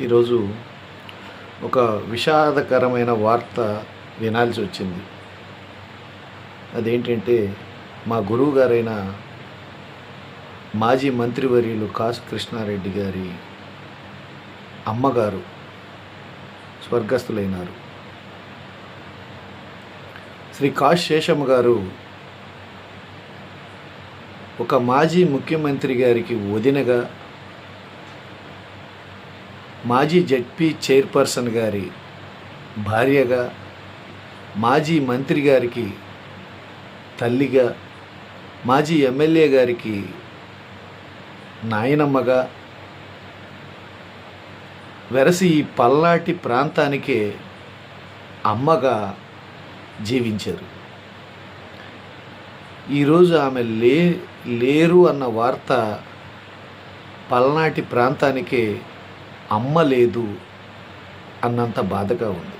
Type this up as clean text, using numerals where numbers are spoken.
ఈరోజు ఒక విషాదకరమైన వార్త వినాల్సి వచ్చింది. అదేంటంటే మా గురువు గారైన మాజీ మంత్రివర్యులు కాసు కృష్ణారెడ్డి గారి అమ్మగారు స్వర్గస్థులైనారు. శ్రీ కాసు శేషమ్మ గారు ఒక మాజీ ముఖ్యమంత్రి గారికి వదినగా, మాజీ జడ్పీ చైర్పర్సన్ గారి భార్యగా, మాజీ మంత్రి గారికి తల్లిగా, మాజీ ఎమ్మెల్యే గారికి నాయనమ్మగా వెరసి ఈ పల్నాటి ప్రాంతానికే అమ్మగా జీవించారు. ఈరోజు ఆమె లేరు అన్న వార్త పల్నాటి ప్రాంతానికే అమ్మ లేదు అన్నంత బాధగా ఉంది.